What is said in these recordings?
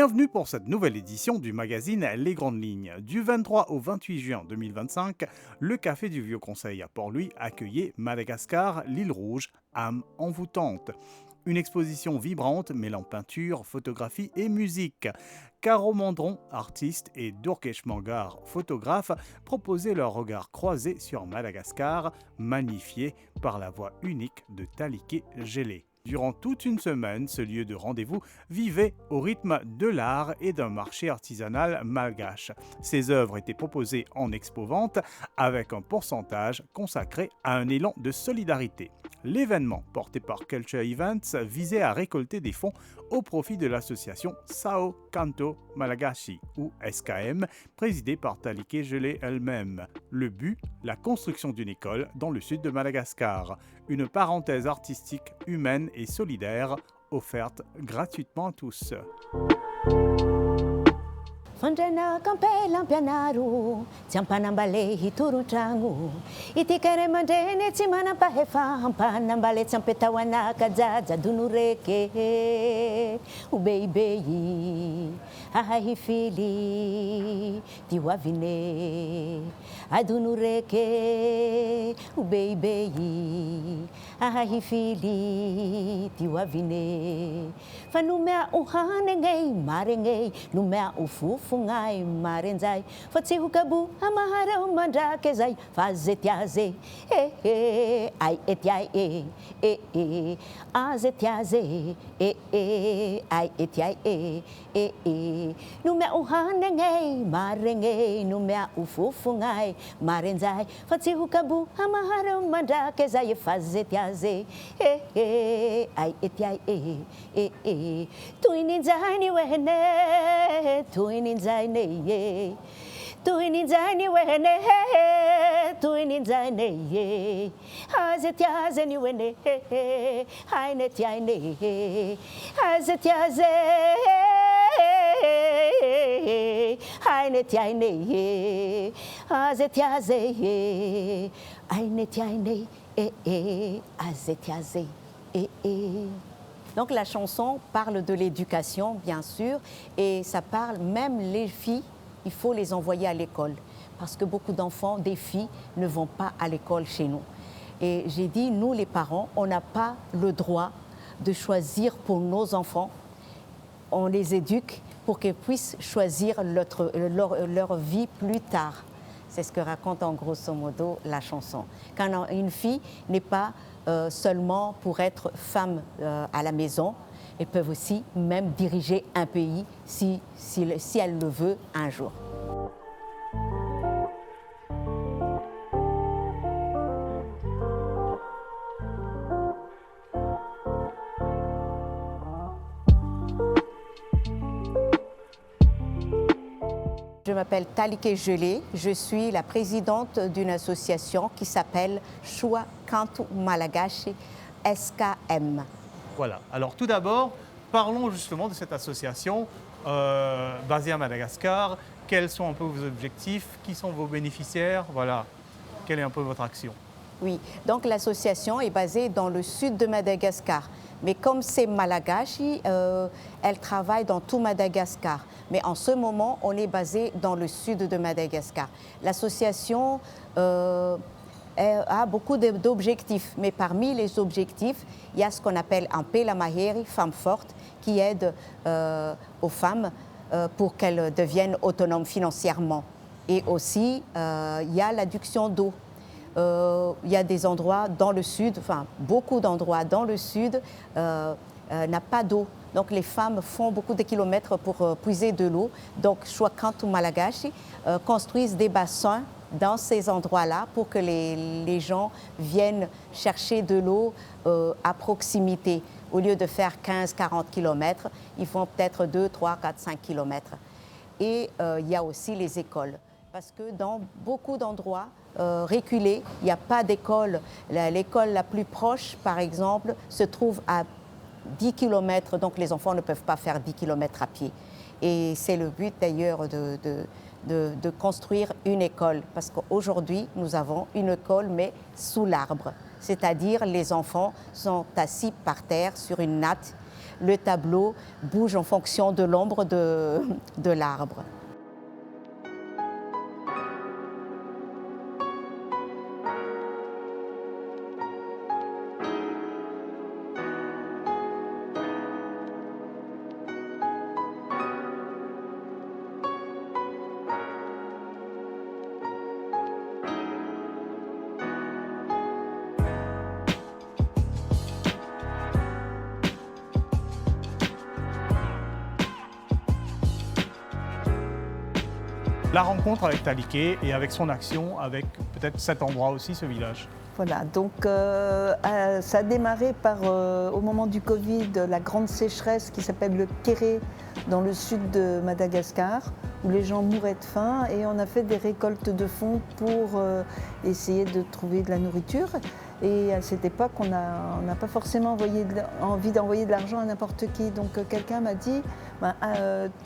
Bienvenue pour cette nouvelle édition du magazine Les Grandes Lignes. Du 23 au 28 juin 2025, le Café du Vieux Conseil à Port-Louis accueillait Madagascar, l'île rouge, âme envoûtante. Une exposition vibrante mêlant peinture, photographie et musique. Caro Mandron, artiste, et Durkesh Mangar, photographe, proposaient leur regard croisé sur Madagascar, magnifié par la voix unique de Taliké Gelé. Durant toute une semaine, ce lieu de rendez-vous vivait au rythme de l'art et d'un marché artisanal malgache. Ces œuvres étaient proposées en expo-vente avec un pourcentage consacré à un élan de solidarité. L'événement, porté par Culture Events, visait à récolter des fonds au profit de l'association Sao Canto Malagashi, ou SKM, présidée par Taliké Gelé elle-même. Le but, la construction d'une école dans le sud de Madagascar. Une parenthèse artistique humaine et solidaire offerte gratuitement à tous. Fandrena kampela pianaru, tiampanambale hiturutrangu. Itikere mandene timana pahefa, hampanambale tiampetawana kajaja dunureke. Ubeibeyi, ahahifili, tiwavine. Adunureke, ubeibeyi, ahahifili, tiwavine. Fanumea uhanengei, marengei, numea ufufu ngai marenzai. Fatsihukabu amahara mandrakezai, fazetiaze, ai etiai, azetiaze, ai etiai, numea uhanengei, marengei, numea ufufu ngai marenzai. Fatsihukabu amahara mandrakezai, fazetiaze, ai etiai, tuininzani wene, tuininzani ye, tuininzani wene, tuininzani ye, azetiazeni wene, hainetiaine, azetiaze, hainetiaine, azetiaze, hainetiaine, azetiaze, Donc la chanson parle de l'éducation, bien sûr, et ça parle même les filles, il faut les envoyer à l'école. Parce que beaucoup d'enfants, des filles, ne vont pas à l'école chez nous. Et j'ai dit, nous les parents, on n'a pas le droit de choisir pour nos enfants. On les éduque pour qu'ils puissent choisir leur vie plus tard. C'est ce que raconte en grosso modo la chanson. Quand une fille n'est pas seulement pour être femme à la maison, elles peuvent aussi même diriger un pays si elle le veut un jour. Je m'appelle Taliké Gelé, je suis la présidente d'une association qui s'appelle Choua Kantu Malagashi SKM. Voilà, alors tout d'abord, parlons justement de cette association basée à Madagascar. Quels sont un peu vos objectifs? Qui sont vos bénéficiaires? Voilà, quelle est un peu votre action? Oui, donc l'association est basée dans le sud de Madagascar. Mais comme c'est Malagashi, elle travaille dans tout Madagascar. Mais en ce moment, on est basé dans le sud de Madagascar. L'association a beaucoup d'objectifs. Mais parmi les objectifs, il y a ce qu'on appelle un Pela Maheri, femme forte, qui aide aux femmes pour qu'elles deviennent autonomes financièrement. Et aussi, il y a l'adduction d'eau. Il y a des endroits dans le sud, enfin beaucoup d'endroits dans le sud n'a pas d'eau. Donc les femmes font beaucoup de kilomètres pour puiser de l'eau. Donc Choua Kantu Malagashi construisent des bassins dans ces endroits-là pour que les gens viennent chercher de l'eau à proximité. Au lieu de faire 15-40 kilomètres, ils font peut-être 2, 3, 4, 5 kilomètres. Et il y a aussi les écoles. Parce que dans beaucoup d'endroits reculés, il n'y a pas d'école. L'école la plus proche, par exemple, se trouve à 10 km, donc les enfants ne peuvent pas faire 10 km à pied. Et c'est le but d'ailleurs de construire une école, parce qu'aujourd'hui, nous avons une école, mais sous l'arbre. C'est-à-dire les enfants sont assis par terre sur une natte Le tableau bouge en fonction de l'ombre de l'arbre. La rencontre avec Taliké et avec son action, avec peut-être cet endroit aussi, ce village. Voilà, donc ça a démarré au moment du Covid, la grande sécheresse qui s'appelle le Kéré dans le sud de Madagascar, où les gens mouraient de faim, et on a fait des récoltes de fonds pour essayer de trouver de la nourriture. Et à cette époque, on n'a pas forcément envie d'envoyer de l'argent à n'importe qui. Donc quelqu'un m'a dit,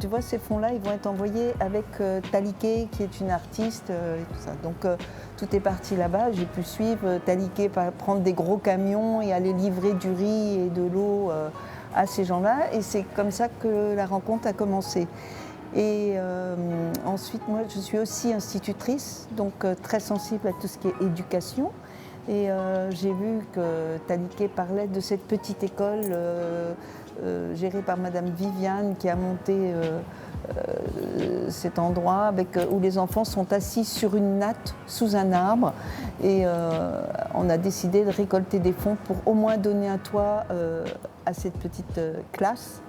tu vois, ces fonds-là, ils vont être envoyés avec Taliké, qui est une artiste, et tout ça. Donc tout est parti là-bas. J'ai pu suivre Taliké prendre des gros camions et aller livrer du riz et de l'eau à ces gens-là. Et c'est comme ça que la rencontre a commencé. Et ensuite, moi, je suis aussi institutrice, donc très sensible à tout ce qui est éducation. Et j'ai vu que Taliké parlait de cette petite école gérée par Madame Viviane qui a monté cet endroit où les enfants sont assis sur une natte sous un arbre. Et on a décidé de récolter des fonds pour au moins donner un toit à cette petite classe.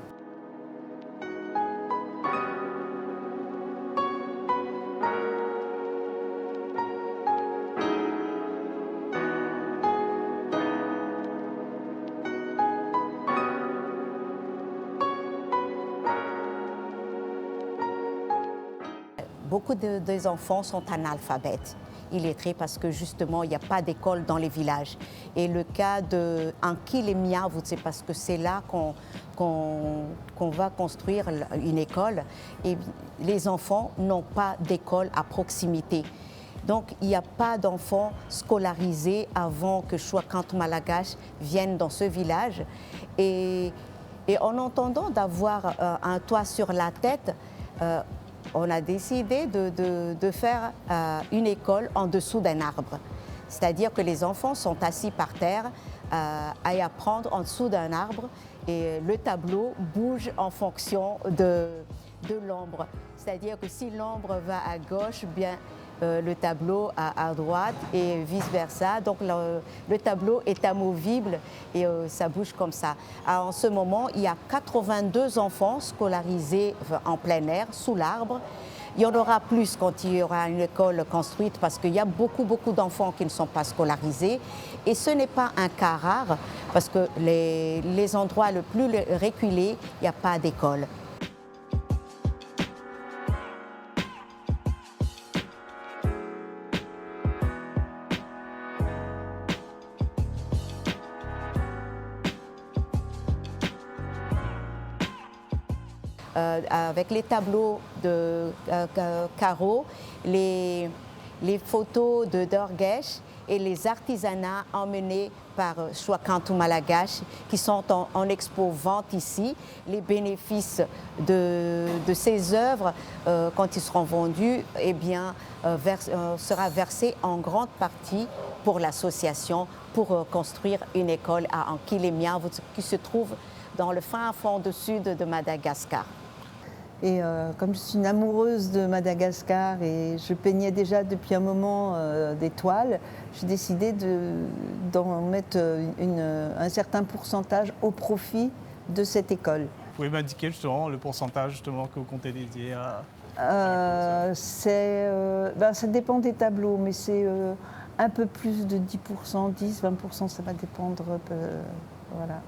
Beaucoup des enfants sont analphabètes, illettrés, parce que justement, il n'y a pas d'école dans les villages. Et le cas de Ankilemia, c'est parce que c'est là qu'on va construire une école. Et les enfants n'ont pas d'école à proximité. Donc, il n'y a pas d'enfants scolarisés avant que Chouakant Malagache vienne dans ce village. Et en entendant d'avoir un toit sur la tête, on a décidé de faire une école en dessous d'un arbre. C'est-à-dire que les enfants sont assis par terre à apprendre en dessous d'un arbre, et le tableau bouge en fonction de l'ombre. C'est-à-dire que si l'ombre va à gauche, bien le tableau à droite et vice-versa. Donc le tableau est amovible et ça bouge comme ça. Alors, en ce moment, il y a 82 enfants scolarisés en plein air, sous l'arbre. Il y en aura plus quand il y aura une école construite, parce qu'il y a beaucoup d'enfants qui ne sont pas scolarisés. Et ce n'est pas un cas rare, parce que les endroits les plus reculés, il n'y a pas d'école. Avec les tableaux de Caro, les photos de Dorgesh et les artisanats emmenés par Chouakant Malagache qui sont en expo-vente ici. Les bénéfices de ces œuvres, quand ils seront vendus, eh bien, sera versé en grande partie pour l'association pour construire une école à Ankilemia, qui se trouve dans le fin fond du sud de Madagascar. Et comme je suis une amoureuse de Madagascar et je peignais déjà depuis un moment des toiles, j'ai décidé d'en mettre un certain pourcentage au profit de cette école. Vous pouvez m'indiquer justement le pourcentage justement que vous comptez dédier à ça dépend des tableaux, mais c'est un peu plus de 10%, 10, 20%, ça va dépendre. Voilà.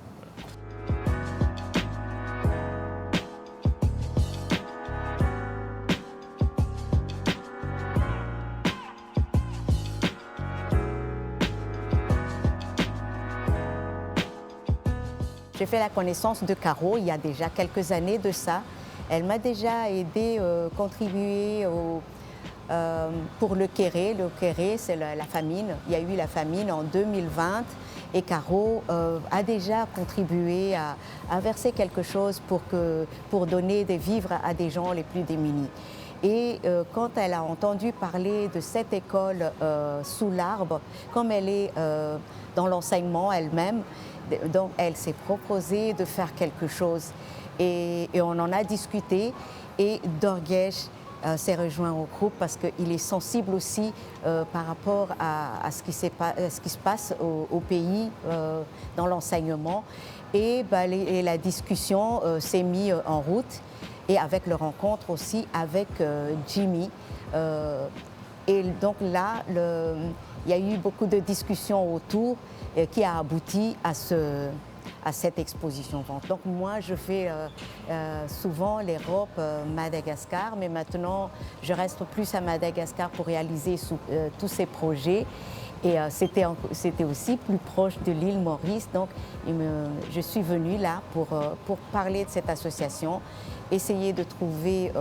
J'ai fait la connaissance de Caro il y a déjà quelques années de ça. Elle m'a déjà aidé, contribué pour le Kéré, c'est la famine. Il y a eu la famine en 2020 et Caro a déjà contribué à verser quelque chose pour donner des vivres à des gens les plus démunis. Et quand elle a entendu parler de cette école sous l'arbre, comme elle est dans l'enseignement elle-même, donc elle s'est proposée de faire quelque chose. Et on en a discuté et Dorgesh s'est rejoint au groupe parce qu'il est sensible aussi par rapport à ce qui se passe au pays dans l'enseignement. Et la discussion s'est mise en route. Et avec le rencontre aussi avec Jimmy. Et donc là, il y a eu beaucoup de discussions autour qui a abouti à cette exposition-vente. Donc moi, je fais souvent l'Europe, Madagascar, mais maintenant, je reste plus à Madagascar pour réaliser tous ces projets. Et c'était aussi plus proche de l'île Maurice. Donc je suis venue là pour parler de cette association, essayer de trouver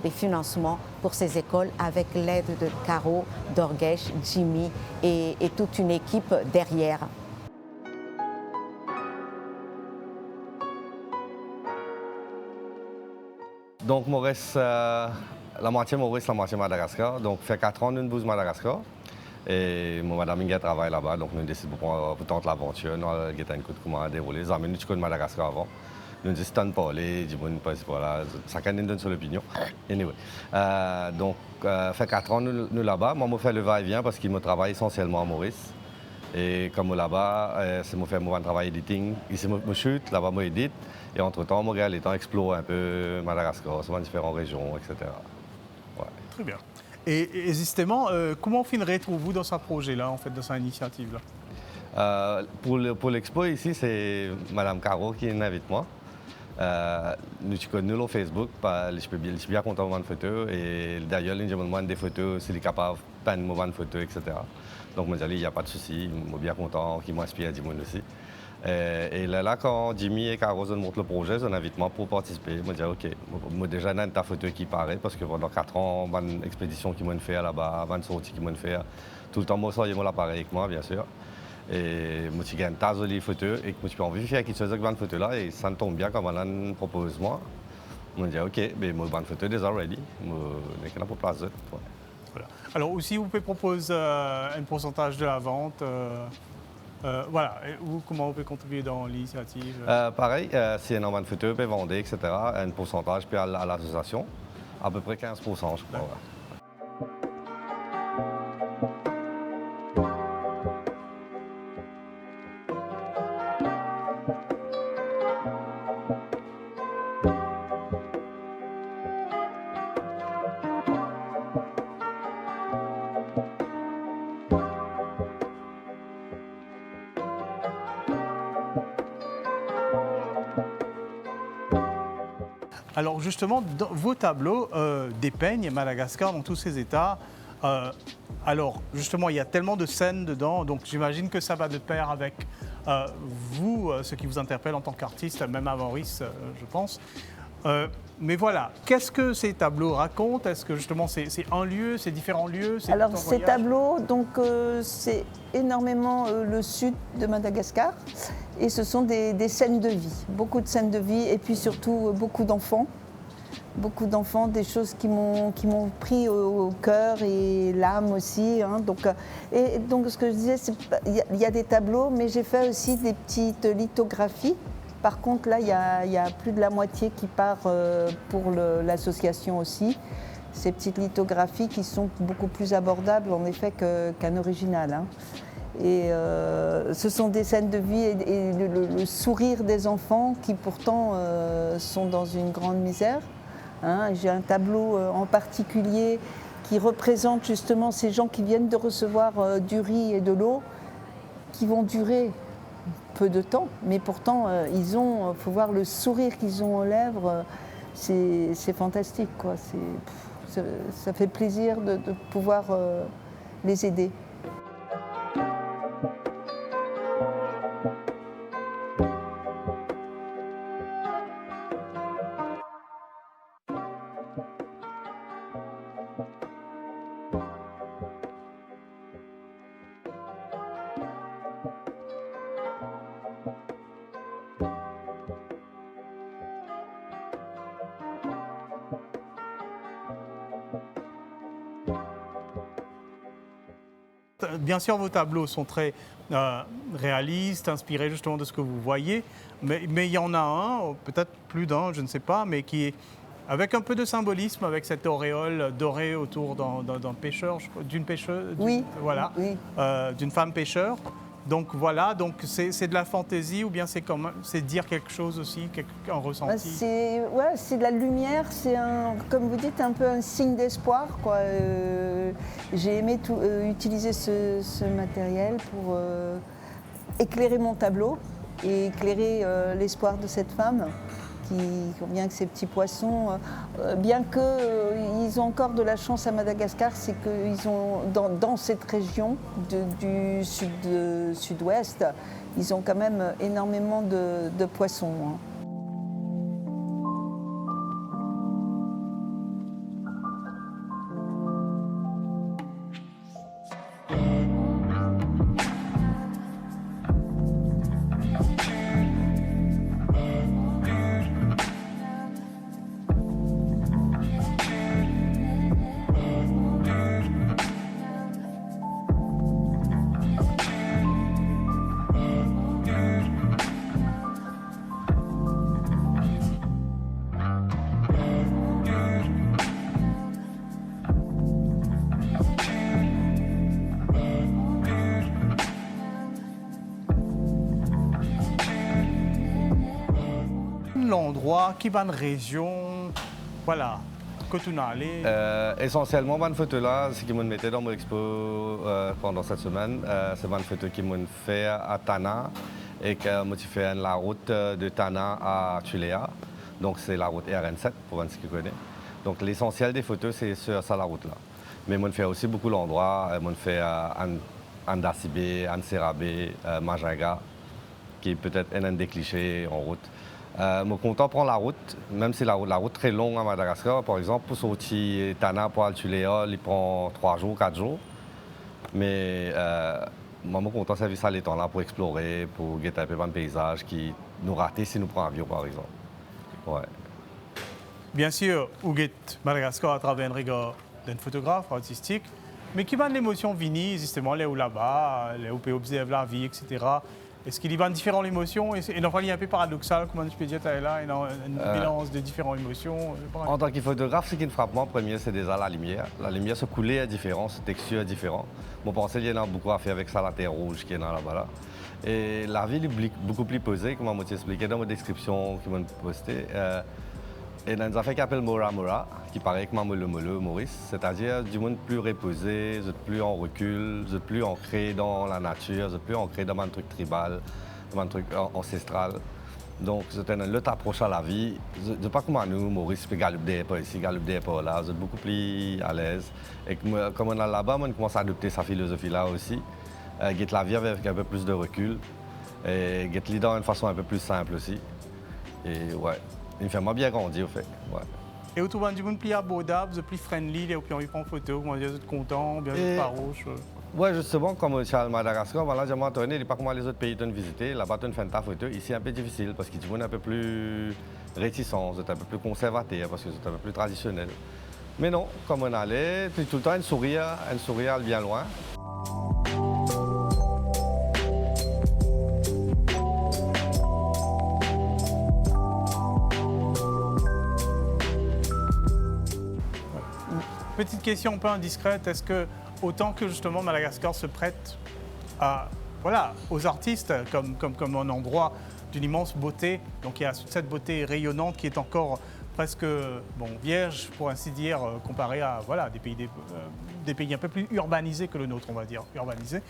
des financements pour ces écoles avec l'aide de Caro, Dorgesh, Jimmy et toute une équipe derrière. Donc Maurice, la moitié Maurice, la moitié Madagascar. Donc fait 4 ans, nous bousons Madagascar. Et mon madame Inga travaille là-bas, donc nous décidons pour tenter l'aventure, nous avons un coup de comment dérouler. Les amis, nous connaissons Madagascar avant. Nous disons tant parler, du monde pas voilà, ça quand même donne sur l'opinion. Anyway, donc fait 4 ans nous là-bas. Moi, je fais le va-et-vient parce qu'il me travaille essentiellement à Maurice. Et comme là-bas, c'est moi faire mon travail editing. Ici, je shoot, là-bas, je édite. Et entre-temps, je regarde les temps explore un peu Madagascar, sur différentes régions, etc. Ouais. Très bien. Et justement, comment finirez-vous dans ce projet-là, en fait, dans cette initiative-là? Pour l'expo ici, c'est Madame Caro qui invite moi. Nous connaissons sur Facebook, je suis bien content de voir une photo. Et d'ailleurs, je me demande des photos, s'il est capable de prendre une photo, etc. Donc, je me dis, il n'y a pas de souci, je suis bien content, qui m'inspire à du monde aussi. Et là, quand Jimmy et Caro nous montrent le projet, ils invitent moi pour participer. Je me dis, OK, moi déjà, j'ai ta photo qui paraît, parce que pendant 4 ans, j'ai une expédition qui m'a fait là-bas, j'ai une sortie qui m'a fait. Tout le temps, moi, j'ai mon appareil avec moi, bien sûr. Et moi, j'ai une tas de jolies photos, et je peux envie de faire quelque chose avec cette photo-là, et ça me tombe bien quand on propose moi. Je me dis, OK, mais moi, j'ai une photo déjà ready, je suis là pour placer. Ouais. Voilà. Alors aussi, vous pouvez proposer un pourcentage de la vente. Voilà, ou comment on peut contribuer dans l'initiative? Pareil, si un nombre de photos peut vendre, etc., un pourcentage peut à l'association, à peu près 15%, je crois. Ouais. Alors justement, dans vos tableaux dépeignent Madagascar dans tous ses états. Alors justement, il y a tellement de scènes dedans, donc j'imagine que ça va de pair avec vous, ce qui vous interpelle en tant qu'artiste, même à Maurice, je pense. Mais voilà, qu'est-ce que ces tableaux racontent? Est-ce que justement c'est un lieu, c'est différents lieux? Alors ces tableaux, donc c'est énormément le sud de Madagascar et ce sont des scènes de vie, beaucoup de scènes de vie et puis surtout beaucoup d'enfants, des choses qui m'ont pris au cœur et l'âme aussi. Hein, donc ce que je disais, il y a des tableaux, mais j'ai fait aussi des petites lithographies. Par contre, là, il y a plus de la moitié qui part pour l'association aussi. Ces petites lithographies qui sont beaucoup plus abordables, en effet, qu'un original. Hein. Et ce sont des scènes de vie et le sourire des enfants qui, pourtant, sont dans une grande misère. Hein. J'ai un tableau en particulier qui représente justement ces gens qui viennent de recevoir du riz et de l'eau, qui vont durer peu de temps, mais pourtant, faut voir le sourire qu'ils ont aux lèvres, c'est fantastique, quoi. Ça fait plaisir de pouvoir les aider. Bien sûr, vos tableaux sont très réalistes, inspirés justement de ce que vous voyez, mais il y en a un, peut-être plus d'un, je ne sais pas, mais qui est avec un peu de symbolisme, avec cette auréole dorée autour d'un pêcheur, d'une pêcheuse, Oui. voilà, Oui. d'une femme pêcheur. Donc voilà, donc c'est de la fantaisie ou bien c'est dire quelque chose aussi, un ressenti. C'est de la lumière, comme vous dites, un peu un signe d'espoir, quoi. J'ai aimé utiliser ce matériel pour éclairer mon tableau et éclairer l'espoir de cette femme qui vient avec ses petits poissons. Bien qu'ils ont encore de la chance à Madagascar, c'est qu'ils ont, dans cette région du sud-ouest, ils ont quand même énormément de poissons. Hein. L'endroit, qui va une région, voilà, que tu n'as allé. Essentiellement, bonne photo là, ce qui m'a mis dans mon expo pendant cette semaine, c'est une photo qui m'a fait à Tana et qui m'a fait la route de Tana à Tulea. Donc c'est la route RN7 pour ceux qui connaissent. Donc l'essentiel des photos c'est sur la route là. Mais m'a fait aussi beaucoup d'endroits, m'a fait Andasibe, Anserabe, Majaga, qui peut-être un des clichés en route. Je suis content de prendre la route, même si la route très longue à Madagascar. Par exemple, pour sortir Tana pour Tulea, il prend 3 jours, 4 jours. Mais moi, je suis content de servir ça les temps là pour explorer, pour guetter un peu un paysage qui nous rate si nous prenons un avion, par exemple. Ouais. Bien sûr, vous guettez Madagascar à travers un regard d'un photographe artistique, mais qui va l'émotion venir, justement, là ou là-bas, là où on peut observer la vie, etc. Est-ce qu'il y a différentes émotions et non, il est un peu paradoxal, comment je peux dire, là, une balance de différentes émotions. En tant que photographe, ce qui me frappe moi en premier, c'est déjà la lumière. La lumière, ce coulé est différent, ce texture est différent. Mon pensée, il y en a beaucoup à faire avec ça, la terre rouge qui est là-bas. Là. Et la ville est beaucoup plus posée, comme je t'ai expliqué dans ma description que je postée. Et dans une affaire qui s'appelle Mora Mora, qui paraît que Molo Maurice, c'est-à-dire du monde plus reposé, plus en recul, plus ancré dans la nature, plus ancré dans un truc tribal, dans un truc ancestral. Donc, c'est une autre approche à la vie. Je ne sais pas comment nous, Maurice, peut galoper pas ici, galoper pas là, je suis beaucoup plus à l'aise. Et comme on est là-bas, on commence à adopter sa philosophie-là aussi. Guette la vie avec un peu plus de recul et guette l'idée d'une façon un peu plus simple aussi. Et ouais. Il me fait bien grandir, au fait. Ouais. Et autour du monde plus abordable, plus friendly, et puis on y prend photo, vous êtes content, bien farouche. Oui, justement, comme je suis à Madagascar, voilà, j'ai m'entonné, il n'est pas comme les autres pays que tu visité. Là-bas, tu fais ta photo. Ici, c'est un peu difficile parce que tu es un peu plus réticent, un peu plus conservateur, parce que c'est un peu plus traditionnel. Mais non, comme on allait, tout le temps, un sourire, elle vient loin. Petite question un peu indiscrète, est-ce que autant que justement Madagascar se prête aux artistes comme un endroit d'une immense beauté, donc il y a cette beauté rayonnante qui est encore presque vierge, pour ainsi dire, comparée à des pays un peu plus urbanisés que le nôtre, on va dire, urbanisés.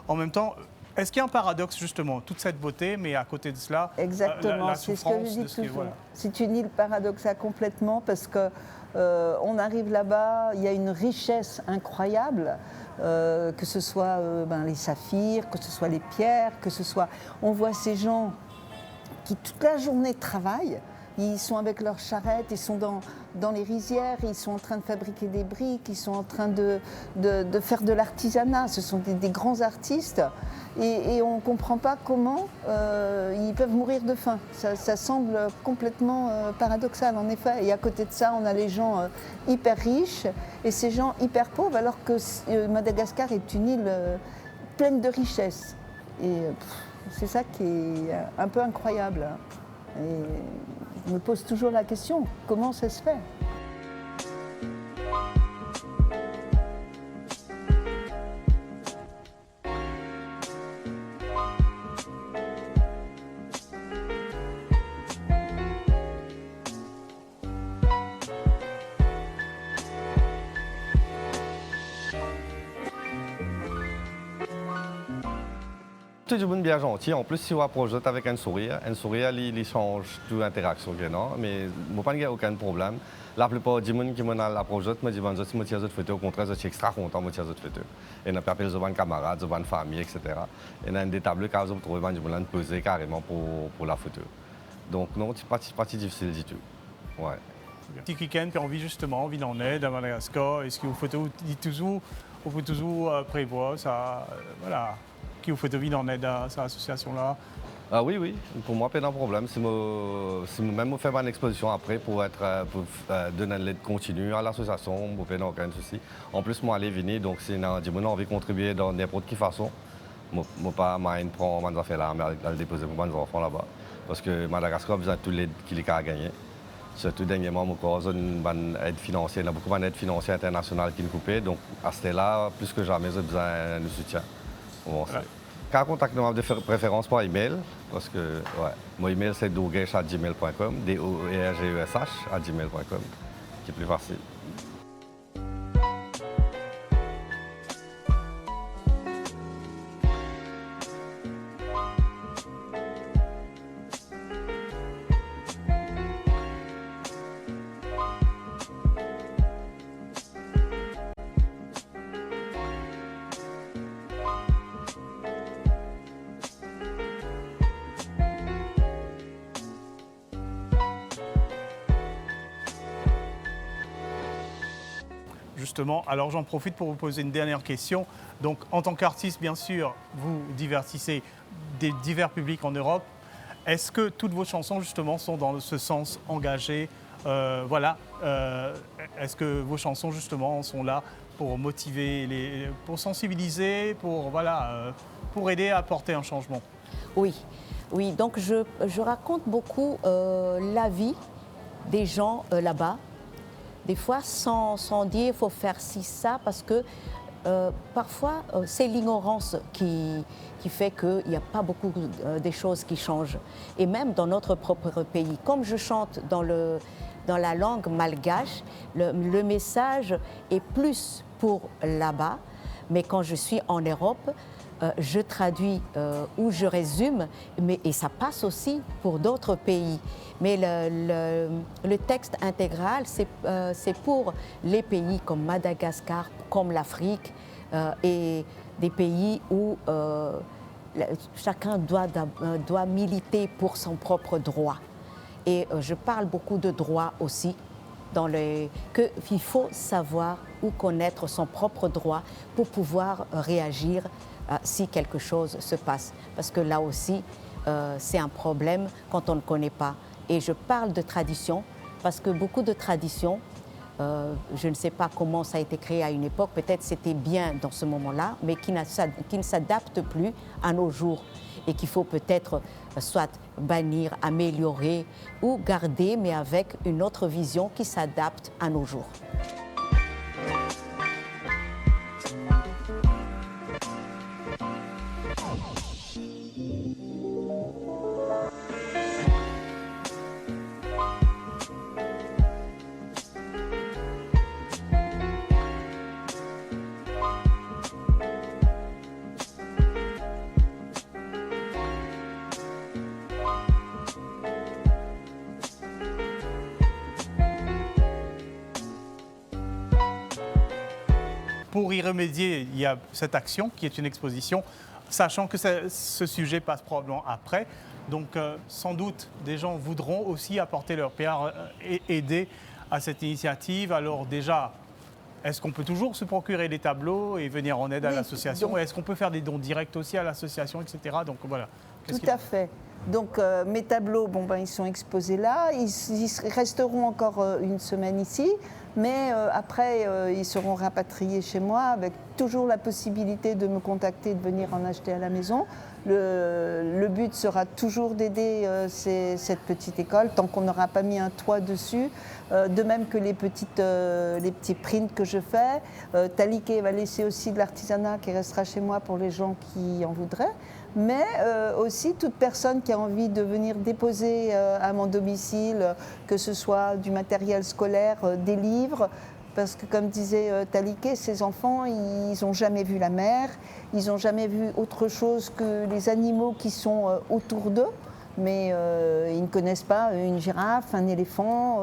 En même temps, est-ce qu'il y a un paradoxe justement, toute cette beauté, mais à côté de cela, exactement, la c'est ce que je dis toujours. Voilà. C'est une île paradoxale complètement parce que on arrive là-bas, il y a une richesse incroyable, que ce soit les saphirs, que ce soit les pierres, que ce soit... On voit ces gens qui toute la journée travaillent Ils sont avec leurs charrettes, ils sont dans les rizières, ils sont en train de fabriquer des briques, ils sont en train de faire de l'artisanat. Ce sont des grands artistes et on ne comprend pas comment ils peuvent mourir de faim. Ça semble complètement paradoxal en effet. Et à côté de ça, on a les gens hyper riches et ces gens hyper pauvres alors que Madagascar est une île pleine de richesses. Et c'est ça qui est un peu incroyable. Et je me pose toujours la question, comment ça se fait ? Tout le monde bien gentil. En plus, si on approche avec un sourire, il change toute interaction que non. Mais moi, pas de aucun problème. La plupart des gens qui m'approchent me disent que si je tire des photos, au contraire, je suis extra content de tirer des photos. Et on appelle des camarades, des familles, etc. Et on a des tableaux qui vous trouvez des gens posés carrément pour la photo. Donc non, c'est pas si difficile du tout. Ouais. Petit week-end, puis envie d'en aide à Madagascar. Est-ce que vous faites toujours, vous pouvez toujours prévoir ça, voilà, qui vous faites envie d'en aide à cette association-là? Ah oui, pour moi, pas de problème. Si même faire une exposition après pour donner l'aide continue à l'association, pas aucun souci. En plus, moi, aller venir, donc si on a envie de contribuer dans n'importe quelle façon, moi pas prendre mes affaires là, mais aller déposer pour mes enfants là-bas. Parce que Madagascar a besoin de toute l'aide qu'il a à gagner. Surtout dernièrement, il y a une aide financière, il y a beaucoup d'aide financière internationale qui nous coupée. Donc à ce là plus que jamais, j'ai besoin de soutien. Bon, quand contactez-moi de préférence par email, parce que mon email c'est dogesh@gmail.com, doergesh@gmail.com, qui est plus facile. Justement, alors j'en profite pour vous poser une dernière question. Donc, en tant qu'artiste, bien sûr, vous divertissez des divers publics en Europe. Est-ce que toutes vos chansons, justement, sont dans ce sens engagé? Est-ce que vos chansons, justement, sont là pour motiver, pour sensibiliser, pour aider à apporter un changement? Oui, donc je raconte beaucoup la vie des gens là-bas. Des fois, sans dire il faut faire ci, ça, parce que parfois, c'est l'ignorance qui fait qu'il n'y a pas beaucoup de choses qui changent. Et même dans notre propre pays. Comme je chante dans la langue malgache, le message est plus pour là-bas. Mais quand je suis en Europe, je traduis ou je résume, et ça passe aussi pour d'autres pays. Mais le texte intégral, c'est pour les pays comme Madagascar, comme l'Afrique, et des pays où chacun doit militer pour son propre droit. Et je parle beaucoup de droits aussi, qu'il faut savoir ou connaître son propre droit pour pouvoir réagir si quelque chose se passe. Parce que là aussi, c'est un problème quand on ne connaît pas. Et je parle de tradition parce que beaucoup de traditions, je ne sais pas comment ça a été créé à une époque, peut-être c'était bien dans ce moment-là, mais qui ne s'adaptent plus à nos jours et qu'il faut peut-être soit bannir, améliorer ou garder, mais avec une autre vision qui s'adapte à nos jours. Pour y remédier, il y a cette action qui est une exposition sachant que ce sujet passe probablement après. Donc sans doute, des gens voudront aussi apporter leur pierre et aider à cette initiative. Alors déjà, est-ce qu'on peut toujours se procurer des tableaux et venir en aide à l'association? Est-ce qu'on peut faire des dons directs aussi à l'association, etc. Donc voilà. Tout à fait. Donc mes tableaux, ils sont exposés là. Ils resteront encore une semaine ici. Mais après, ils seront rapatriés chez moi avec toujours la possibilité de me contacter, de venir en acheter à la maison. Le but sera toujours d'aider cette petite école tant qu'on n'aura pas mis un toit dessus. De même que les petits prints que je fais. Taliké va laisser aussi de l'artisanat qui restera chez moi pour les gens qui en voudraient. Mais aussi toute personne qui a envie de venir déposer à mon domicile, que ce soit du matériel scolaire, des livres, parce que comme disait Taliké, ces enfants, ils n'ont jamais vu la mer, ils n'ont jamais vu autre chose que les animaux qui sont autour d'eux, mais ils ne connaissent pas une girafe, un éléphant,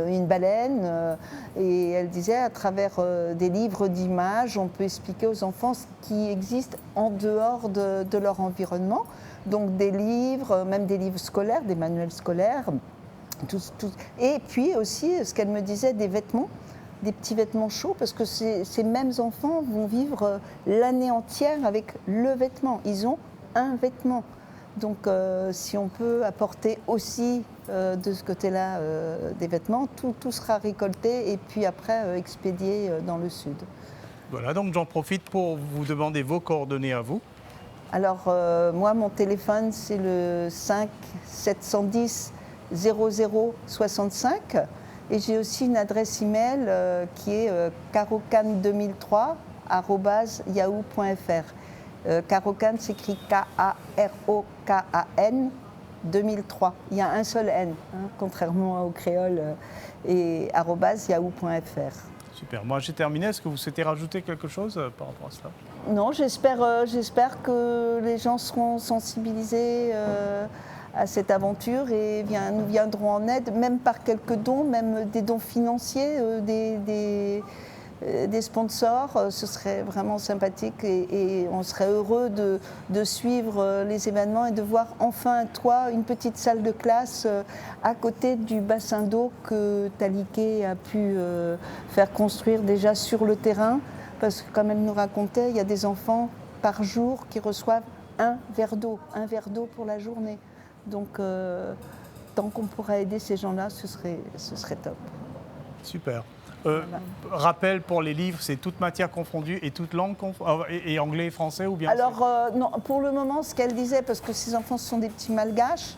une baleine. Et elle disait, à travers des livres d'images, on peut expliquer aux enfants ce qui existe en dehors de leur environnement. Donc des livres, même des livres scolaires, des manuels scolaires. Et puis aussi, ce qu'elle me disait, des vêtements. Des petits vêtements chauds, parce que ces mêmes enfants vont vivre l'année entière avec le vêtement. Ils ont un vêtement. Donc si on peut apporter aussi de ce côté-là des vêtements, tout sera récolté et puis après expédié dans le sud. Voilà, donc j'en profite pour vous demander vos coordonnées à vous. Alors moi, mon téléphone, c'est le 5 710 0065. Et j'ai aussi une adresse email qui est carocan2003@yahoo.fr. Carocan s'écrit K-A-R-O-K-A-N 2003. Il y a un seul N, contrairement au créole, et @yahoo.fr. Super. Moi, j'ai terminé. Est-ce que vous souhaitez rajouter quelque chose par rapport à cela? Non, j'espère que les gens seront sensibilisés à cette aventure et nous viendrons en aide, même par quelques dons, même des dons financiers, des sponsors. Ce serait vraiment sympathique et on serait heureux de suivre les événements et de voir enfin un toit, une petite salle de classe à côté du bassin d'eau que Taliké a pu faire construire déjà sur le terrain. Parce que comme elle nous racontait, il y a des enfants par jour qui reçoivent un verre d'eau pour la journée. Donc, tant qu'on pourra aider ces gens-là, ce serait top. Super. Voilà. Rappel pour les livres, c'est toute matière confondue et toute langue et anglais et français ou bien? Alors, non, pour le moment, ce qu'elle disait, parce que ces enfants sont des petits malgaches,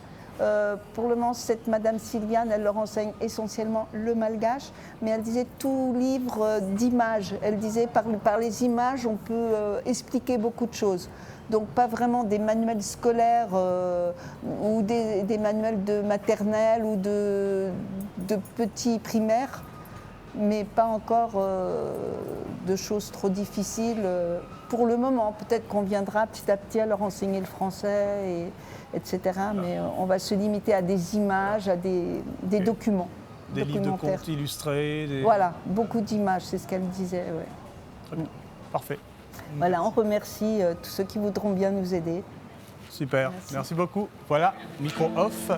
pour le moment, cette Madame Sylviane, elle leur enseigne essentiellement le malgache, mais elle disait tout livre d'images. Elle disait par les images, on peut expliquer beaucoup de choses. Donc pas vraiment des manuels scolaires ou des manuels de maternelle ou de petits primaires, mais pas encore de choses trop difficiles pour le moment. Peut-être qu'on viendra petit à petit à leur enseigner le français, etc. Mais on va se limiter à des images, à des documents. Des livres de contes illustrés. Voilà, beaucoup d'images, c'est ce qu'elle disait. Ouais. Très bien, parfait. Voilà, on remercie tous ceux qui voudront bien nous aider. Super, merci beaucoup. Voilà, micro off.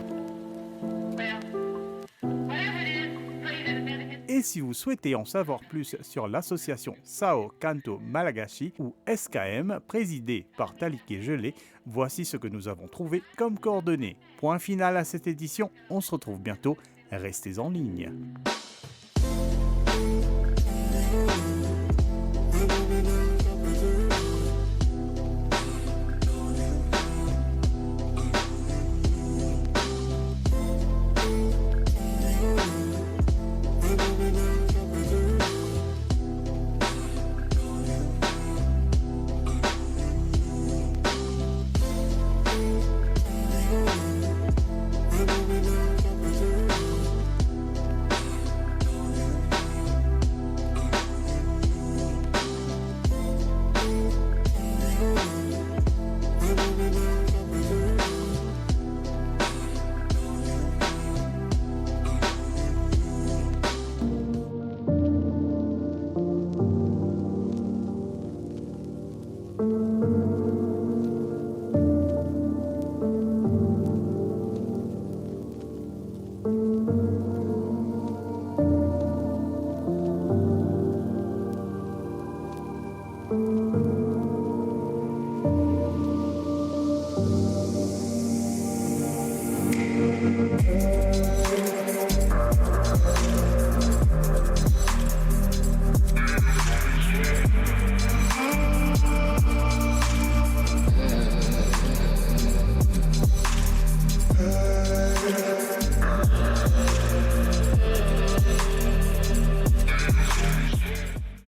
Et si vous souhaitez en savoir plus sur l'association Sao Canto Malagashi ou SKM, présidée par Taliké Gelé, voici ce que nous avons trouvé comme coordonnées. Point final à cette édition, on se retrouve bientôt, restez en ligne.